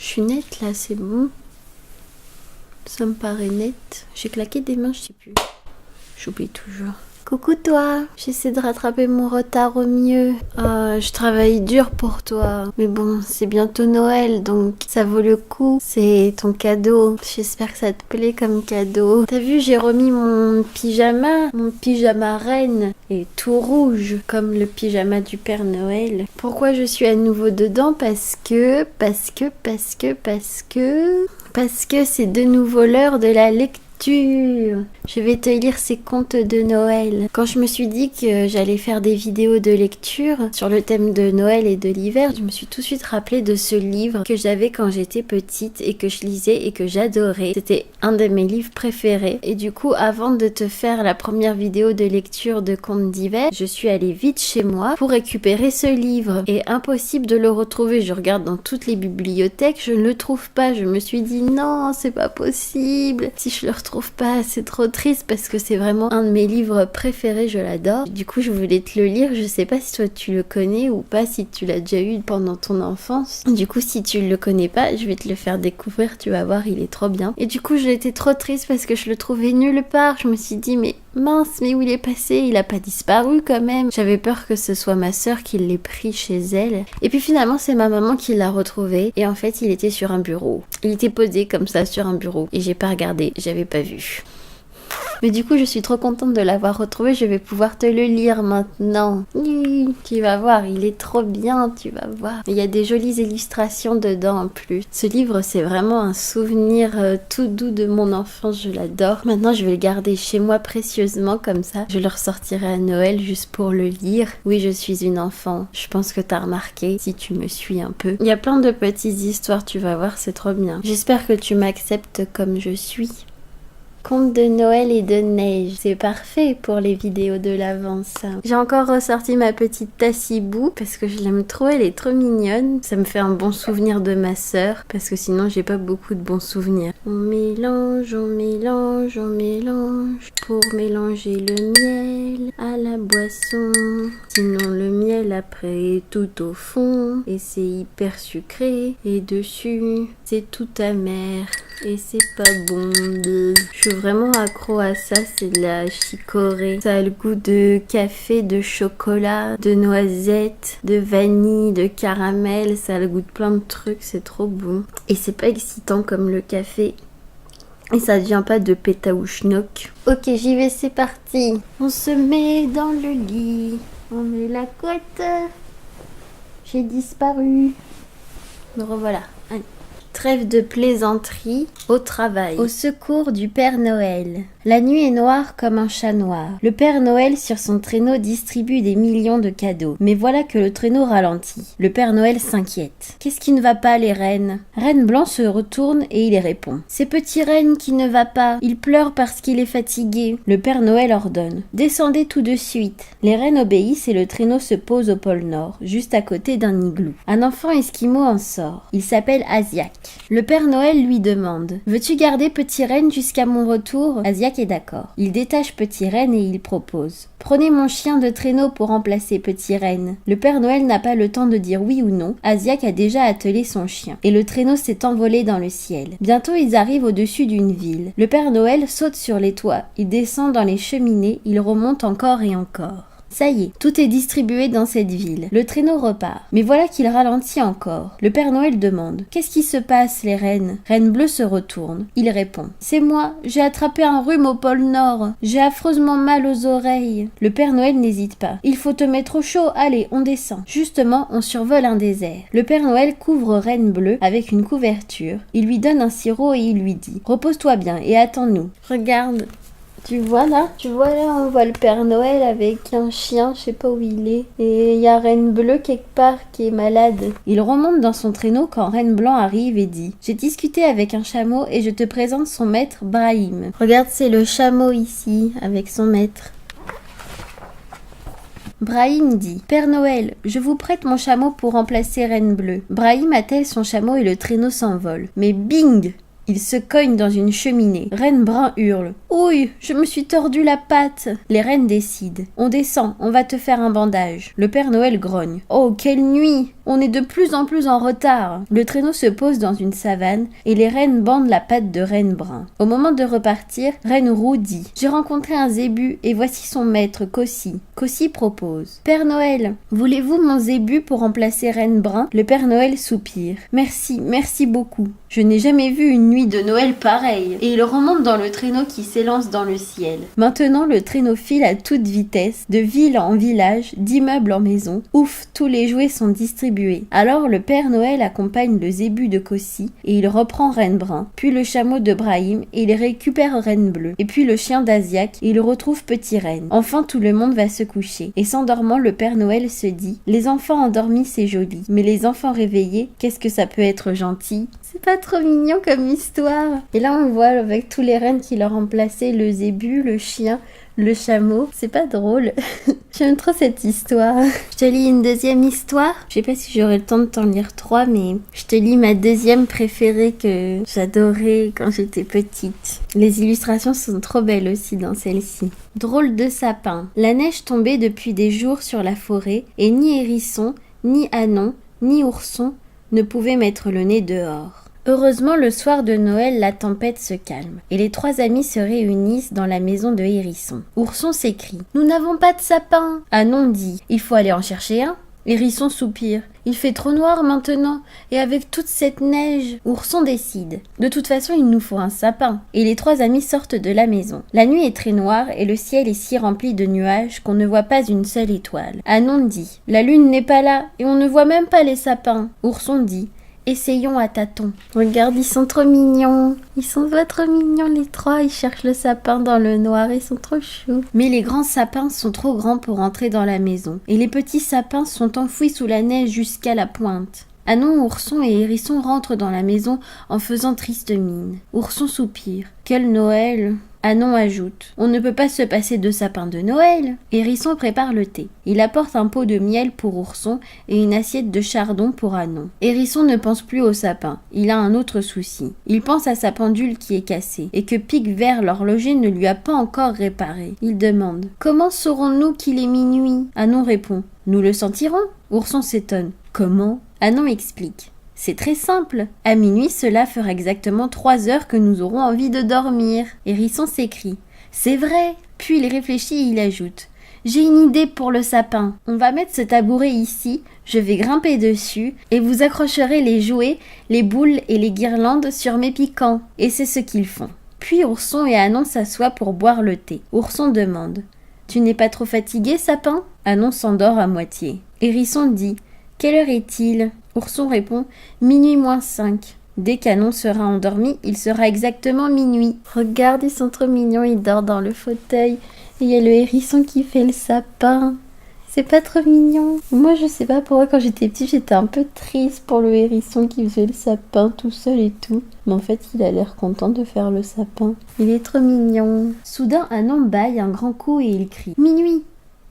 Je suis nette là, c'est bon. Ça me paraît net. J'ai claqué des mains, je sais plus. J'oublie toujours. Coucou toi, j'essaie de rattraper mon retard au mieux. Je travaille dur pour toi. Mais bon, c'est bientôt Noël, donc ça vaut le coup. C'est ton cadeau. J'espère que ça te plaît comme cadeau. T'as vu, j'ai remis mon pyjama reine. Et tout rouge, comme le pyjama du Père Noël. Pourquoi je suis à nouveau dedans? Parce que c'est de nouveau l'heure de la lecture. Je vais te lire ces contes de Noël. Quand je me suis dit que j'allais faire des vidéos de lecture sur le thème de Noël et de l'hiver, je me suis tout de suite rappelé de ce livre que j'avais quand j'étais petite et que je lisais et que j'adorais. C'était un de mes livres préférés. Et du coup, avant de te faire la première vidéo de lecture de contes d'hiver, je suis allée vite chez moi pour récupérer ce livre. Et impossible de le retrouver. Je regarde dans toutes les bibliothèques, je ne le trouve pas. Je me suis dit non, c'est pas possible. Si je le retrouve pas, c'est trop triste parce que c'est vraiment un de mes livres préférés, je l'adore. Du coup, je voulais te le lire. Je sais pas si toi tu le connais ou pas, si tu l'as déjà eu pendant ton enfance. Du coup, si tu le connais pas, je vais te le faire découvrir, tu vas voir, il est trop bien. Et du coup, j'étais trop triste parce que je le trouvais nulle part. Je me suis dit, mais mince, mais où il est passé? Il a pas disparu quand même. J'avais peur que ce soit ma sœur qui l'ait pris chez elle. Et puis finalement, c'est ma maman qui l'a retrouvé. Et en fait, il était sur un bureau. Il était posé comme ça sur un bureau. Et j'ai pas regardé, j'avais pas vu. Mais du coup, je suis trop contente de l'avoir retrouvé. Je vais pouvoir te le lire maintenant. Tu vas voir, il est trop bien, tu vas voir. Il y a des jolies illustrations dedans en plus. Ce livre, c'est vraiment un souvenir tout doux de mon enfance. Je l'adore. Maintenant, je vais le garder chez moi précieusement comme ça. Je le ressortirai à Noël juste pour le lire. Oui, je suis une enfant. Je pense que t'as remarqué si tu me suis un peu. Il y a plein de petites histoires, tu vas voir, c'est trop bien. J'espère que tu m'acceptes comme je suis. Conte de Noël et de neige, c'est parfait pour les vidéos de l'avant ça. J'ai encore ressorti ma petite Tassibou parce que je l'aime trop, elle est trop mignonne. Ça me fait un bon souvenir de ma sœur parce que sinon j'ai pas beaucoup de bons souvenirs. On mélange pour mélanger le miel à la boisson. Sinon le miel après est tout au fond et c'est hyper sucré et dessus c'est tout amer. Et c'est pas bon. Je suis vraiment accro à ça, c'est de la chicorée. Ça a le goût de café, de chocolat, de noisettes, de vanille, de caramel. Ça a le goût de plein de trucs, c'est trop bon. Et c'est pas excitant comme le café. Et ça vient pas de pétaouchnok. Ok, j'y vais, c'est parti. On se met dans le lit. On met la couette. J'ai disparu. Me revoilà. Allez. Trêve de plaisanterie, au travail. Au secours du Père Noël. La nuit est noire comme un chat noir. Le Père Noël sur son traîneau distribue des millions de cadeaux. Mais voilà que le traîneau ralentit. Le Père Noël s'inquiète. Qu'est-ce qui ne va pas, les rennes? Reine Blanc se retourne et il répond. C'est petit Renne qui ne va pas. Il pleure parce qu'il est fatigué. Le Père Noël ordonne. Descendez tout de suite. Les rennes obéissent et le traîneau se pose au pôle Nord, juste à côté d'un igloo. Un enfant esquimau en sort. Il s'appelle Asiak. Le Père Noël lui demande « Veux-tu garder Petit Renne jusqu'à mon retour ?» Asiak est d'accord. Il détache Petit Renne et il propose « Prenez mon chien de traîneau pour remplacer Petit Renne. » Le Père Noël n'a pas le temps de dire oui ou non. Asiak a déjà attelé son chien et le traîneau s'est envolé dans le ciel. Bientôt ils arrivent au-dessus d'une ville. Le Père Noël saute sur les toits, il descend dans les cheminées, il remonte encore et encore. Ça y est, tout est distribué dans cette ville. Le traîneau repart. Mais voilà qu'il ralentit encore. Le Père Noël demande « Qu'est-ce qui se passe, les rennes ?» Reine Bleue se retourne. Il répond « C'est moi, j'ai attrapé un rhume au pôle Nord. J'ai affreusement mal aux oreilles. » Le Père Noël n'hésite pas. « Il faut te mettre au chaud, allez, on descend. » Justement, on survole un désert. Le Père Noël couvre Reine Bleue avec une couverture. Il lui donne un sirop et il lui dit « Repose-toi bien et attends-nous. » Regarde. Tu vois là, on voit le Père Noël avec un chien, je sais pas où il est. Et il y a Reine Bleue quelque part qui est malade. Il remonte dans son traîneau quand Reine Blanc arrive et dit « J'ai discuté avec un chameau et je te présente son maître Brahim. » Regarde, c'est le chameau ici, avec son maître. Brahim dit « Père Noël, je vous prête mon chameau pour remplacer Reine Bleue. » Brahim attelle son chameau et le traîneau s'envole. Mais bing! Il se cogne dans une cheminée. Reine Brun hurle. « Ouille, je me suis tordu la patte !» Les rennes décident. « On descend, on va te faire un bandage. » Le Père Noël grogne. « Oh, quelle nuit ! on est de plus en plus en retard. Le traîneau se pose dans une savane et les rennes bandent la patte de Renne Brun. Au moment de repartir, Reine Roux dit « J'ai rencontré un zébu et voici son maître, Cossi. » Cossi propose « Père Noël, voulez-vous mon zébu pour remplacer Renne Brun ?» Le Père Noël soupire « Merci, merci beaucoup. Je n'ai jamais vu une nuit de Noël pareille. » Et il remonte dans le traîneau qui s'élance dans le ciel. Maintenant, le traîneau file à toute vitesse, de ville en village, d'immeuble en maison. Ouf, tous les jouets sont distribués. Alors le Père Noël accompagne le zébu de Cossi et il reprend Renne Brun, puis le chameau de Brahim et il récupère Renne Bleue, et puis le chien d'Asiac et il retrouve Petit Renne. Enfin, tout le monde va se coucher. Et s'endormant, le Père Noël se dit « Les enfants endormis, c'est joli, mais les enfants réveillés, qu'est-ce que ça peut être gentil ?» C'est pas trop mignon comme histoire. Et là, on voit avec tous les rennes qui l'ont remplacé, le zébu, le chien, le chameau. C'est pas drôle. J'aime trop cette histoire. Je te lis une deuxième histoire. Je sais pas si j'aurai le temps de t'en lire 3, mais je te lis ma deuxième préférée que j'adorais quand j'étais petite. Les illustrations sont trop belles aussi dans celle-ci. Drôle de sapin. La neige tombait depuis des jours sur la forêt et ni hérisson, ni anon, ni ourson ne pouvaient mettre le nez dehors. Heureusement, le soir de Noël, la tempête se calme et les 3 amis se réunissent dans la maison de Hérisson. Ourson s'écrie « Nous n'avons pas de sapin !» Anon dit « Il faut aller en chercher un !» Hérisson soupire « Il fait trop noir maintenant, et avec toute cette neige !» Ourson décide « De toute façon, il nous faut un sapin !» Et les 3 amis sortent de la maison. La nuit est très noire et le ciel est si rempli de nuages qu'on ne voit pas une seule étoile. Anon dit « La lune n'est pas là, et on ne voit même pas les sapins !» Ourson dit essayons à tâtons. Regarde, ils sont trop mignons. Ils sont pas trop mignons les 3. Ils cherchent le sapin dans le noir. Ils sont trop choux. Mais les grands sapins sont trop grands pour entrer dans la maison. Et les petits sapins sont enfouis sous la neige jusqu'à la pointe. Anon, Ourson et Hérisson rentrent dans la maison en faisant triste mine. Ourson soupire. Quel Noël! Anon ajoute « On ne peut pas se passer de sapin de Noël !» Hérisson prépare le thé. Il apporte un pot de miel pour Ourson et une assiette de chardon pour Anon. Hérisson ne pense plus au sapin. Il a un autre souci. Il pense à sa pendule qui est cassée et que Pique-Vert, l'horloger, ne lui a pas encore réparé. Il demande « Comment saurons-nous qu'il est minuit ?» Anon répond « Nous le sentirons !» Ourson s'étonne « Comment ?» Anon explique. C'est très simple. À minuit, cela fera exactement 3 heures que nous aurons envie de dormir. Hérisson s'écrie. C'est vrai. Puis il réfléchit et il ajoute. J'ai une idée pour le sapin. On va mettre ce tabouret ici, je vais grimper dessus et vous accrocherez les jouets, les boules et les guirlandes sur mes piquants. Et c'est ce qu'ils font. Puis Ourson et Anon s'assoient pour boire le thé. Ourson demande. Tu n'es pas trop fatigué, sapin ? Anon s'endort à moitié. Hérisson dit. Quelle heure est-il ? Ourson répond « Minuit moins 5 ». Dès qu'Anon sera endormi, il sera exactement minuit. Regarde, ils sont trop mignons, ils dorment dans le fauteuil. Et il y a le hérisson qui fait le sapin. C'est pas trop mignon. Moi, je sais pas pourquoi, quand j'étais petite, j'étais un peu triste pour le hérisson qui faisait le sapin tout seul et tout. Mais en fait, il a l'air content de faire le sapin. Il est trop mignon. Soudain, Anon bâille un grand coup et il crie « Minuit !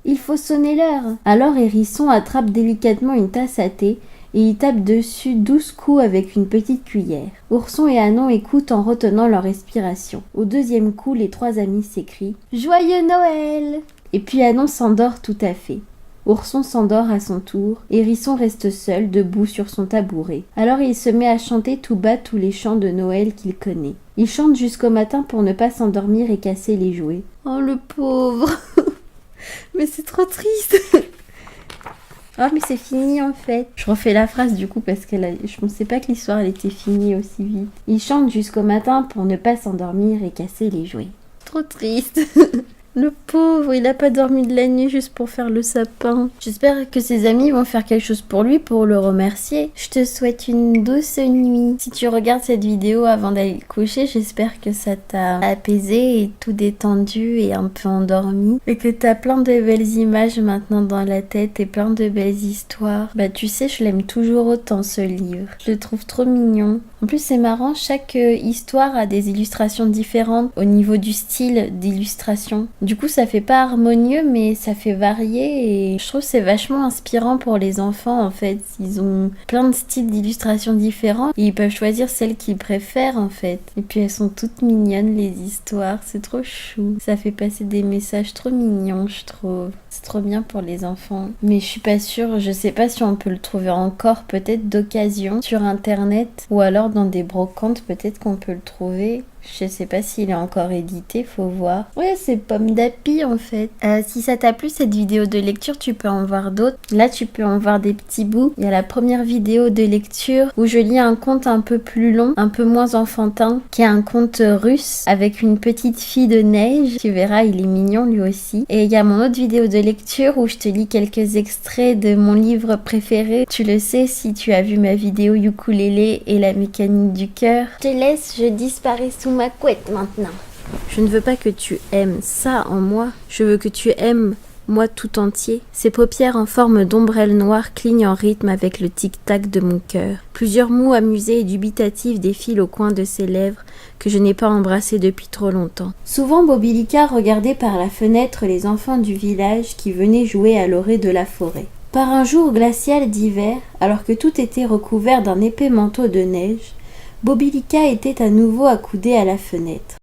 Il faut sonner l'heure !» Alors Hérisson attrape délicatement une tasse à thé et il tape dessus 12 coups avec une petite cuillère. Ourson et Anon écoutent en retenant leur respiration. Au 2e coup, les 3 amis s'écrient « Joyeux Noël !» Et puis Anon s'endort tout à fait. Ourson s'endort à son tour, Hérisson reste seul, debout sur son tabouret. Alors il se met à chanter tout bas tous les chants de Noël qu'il connaît. Il chante jusqu'au matin pour ne pas s'endormir et casser les jouets. Oh le pauvre. Mais c'est trop triste. Oh mais c'est fini en fait. Je refais la phrase du coup parce que je pensais pas que l'histoire elle était finie aussi vite. Il chante jusqu'au matin pour ne pas s'endormir et casser les jouets. Trop triste. Le pauvre, il a pas dormi de la nuit juste pour faire le sapin. J'espère que ses amis vont faire quelque chose pour lui pour le remercier. Je te souhaite une douce nuit. Si tu regardes cette vidéo avant d'aller te coucher, j'espère que ça t'a apaisé et tout détendu et un peu endormi. Et que t'as plein de belles images maintenant dans la tête et plein de belles histoires. Bah tu sais, je l'aime toujours autant ce livre. Je le trouve trop mignon. En plus c'est marrant, chaque histoire a des illustrations différentes au niveau du style d'illustration. Du coup, ça fait pas harmonieux, mais ça fait varier et je trouve que c'est vachement inspirant pour les enfants en fait. Ils ont plein de styles d'illustration différents et ils peuvent choisir celles qu'ils préfèrent en fait. Et puis elles sont toutes mignonnes les histoires, c'est trop chou. Ça fait passer des messages trop mignons, je trouve. C'est trop bien pour les enfants. Mais je suis pas sûre, je sais pas si on peut le trouver encore, peut-être d'occasion sur internet ou alors dans des brocantes, peut-être qu'on peut le trouver. Je sais pas s'il est encore édité, faut voir. Ouais, c'est Pomme d'Api en fait. Si ça t'a plu cette vidéo de lecture, tu peux en voir d'autres. Là, tu peux en voir des petits bouts. Il y a la première vidéo de lecture où je lis un conte un peu plus long, un peu moins enfantin, qui est un conte russe avec une petite fille de neige. Tu verras, il est mignon lui aussi. Et il y a mon autre vidéo de lecture où je te lis quelques extraits de mon livre préféré. Tu le sais si tu as vu ma vidéo ukulélé et la mécanique du cœur. Je te laisse, je disparais sous ma couette maintenant. Je ne veux pas que tu aimes ça en moi, je veux que tu aimes moi tout entier. Ses paupières en forme d'ombrelle noire clignent en rythme avec le tic-tac de mon cœur. Plusieurs mots amusés et dubitatifs défilent au coin de ses lèvres que je n'ai pas embrassées depuis trop longtemps. Souvent Bobilica regardait par la fenêtre les enfants du village qui venaient jouer à l'orée de la forêt. Par un jour glacial d'hiver, alors que tout était recouvert d'un épais manteau de neige, Bobilica était à nouveau accoudée à la fenêtre.